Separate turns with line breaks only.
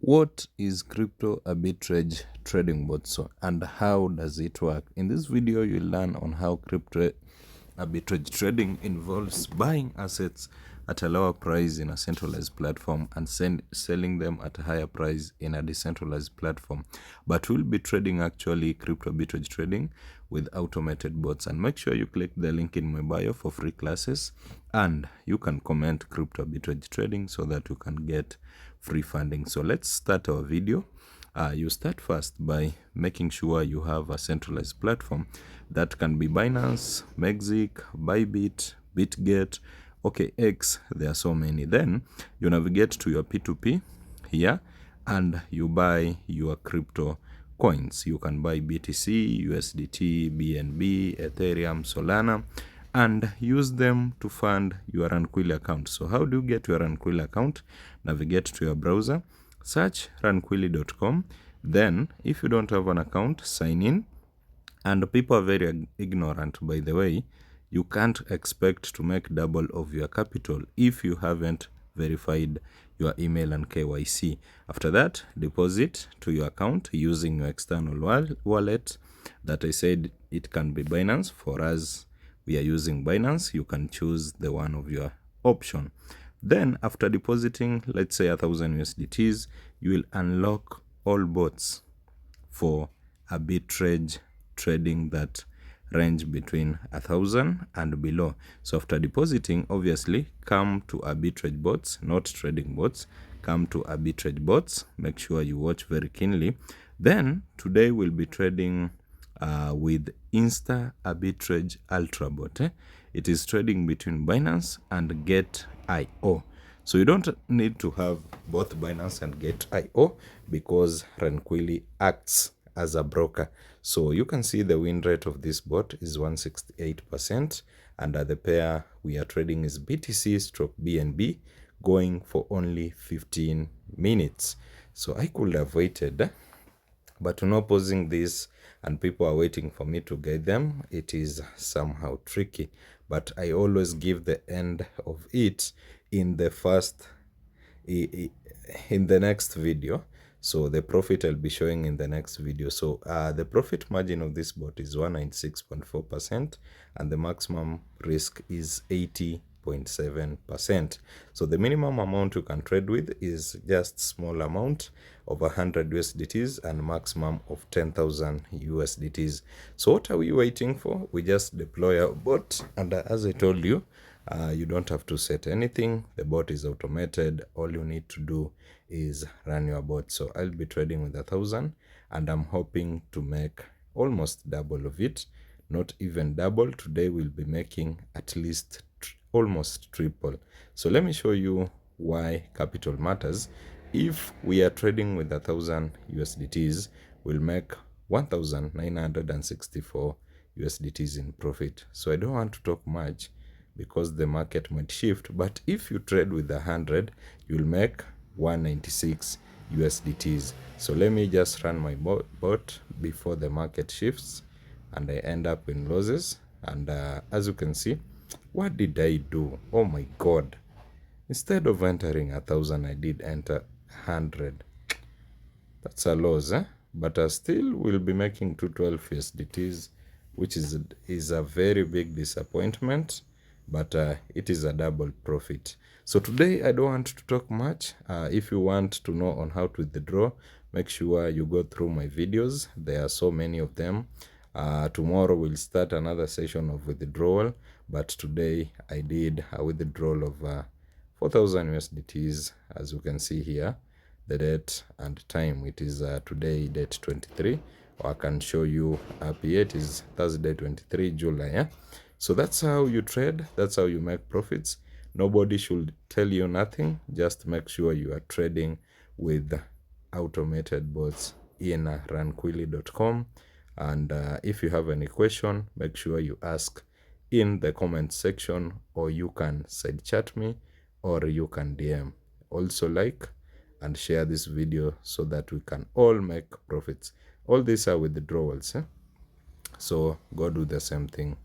What is crypto arbitrage trading bot and how does it work? In this video, you'll learn on how crypto arbitrage trading involves buying assets at a lower price in a centralized platform and selling them at a higher price in a decentralized platform. But we'll be trading actually crypto arbitrage trading with automated bots. And make sure you click the link in my bio for free classes, and you can comment crypto arbitrage trading so that you can get free funding. So let's start our video. You start first by making sure you have a centralized platform. That can be Binance, Mexic, Bybit, BitGet, OKX. There are so many. Then you navigate to your P2P here and you buy your crypto coins. You can buy BTC, USDT, BNB, Ethereum, Solana, and use them to fund your Runquilly account. So how do you get your Runquilly account? Navigate to your browser, search runquilly.com. Then if you don't have an account, sign in. And people are very ignorant, by the way. You can't expect to make double of your capital if you haven't verified your email and KYC. After that, deposit to your account using your external wallet that I said it can be Binance. For us, we are using Binance. You can choose the one of your option. Then after depositing, let's say 1,000 USDTs, you will unlock all bots for arbitrage trading that range between 1,000 and below. So after depositing, obviously come to arbitrage bots, not trading bots. Come to arbitrage bots. Make sure you watch very keenly. Then today we'll be trading with Insta Arbitrage Ultra Bot. It is trading between Binance and Get.io. So you don't need to have both Binance and Get.io because Runquilly acts as a broker. So you can see the win rate of this bot is 168%, and the pair we are trading is BTC stroke BNB, going for only 15 minutes. So I could have waited, but not pausing this and people are waiting for me to guide them, it is somehow tricky. But I always give the end of it in the next video. So the profit I'll be showing in the next video. So the profit margin of this bot is 196.4%, and the maximum risk is 80.7%. So the minimum amount you can trade with is just small amount of 100 USDTs and maximum of 10,000 USDTs. So what are we waiting for? We just deploy our bot, and as I told you, you don't have to set anything. The bot is automated. All you need to do is run your bot. So I'll be trading with 1,000, and I'm hoping to make almost double of it. Not even double. Today we'll be making at least almost triple. So let me show you why capital matters. If we are trading with 1,000 USDTs, we'll make 1,964 USDTs in profit. So I don't want to talk much because the market might shift, but if you trade with 100, you'll make 196 USDTs. So let me just run my bot before the market shifts and I end up in losses. And as you can see, what did I do? Oh my god, instead of entering 1,000, I did enter 100. That's a loss, but I still will be making 212 USDTs, which is a very big disappointment, but it is a double profit. So today I don't want to talk much. If you want to know on how to withdraw, make sure you go through my videos. There are so many of them. Tomorrow we'll start another session of withdrawal, but today I did a withdrawal of 4,000 USDTs. As you can see here, the date and time, it is today date 23, or I can show you P8 is Thursday 23 July. So that's how you trade. That's how you make profits. Nobody should tell you nothing. Just make sure you are trading with automated bots in runquilly.com. And if you have any question, make sure you ask in the comment section, or you can side chat me, or you can DM. Also like and share this video so that we can all make profits. All these are withdrawals, so go do the same thing.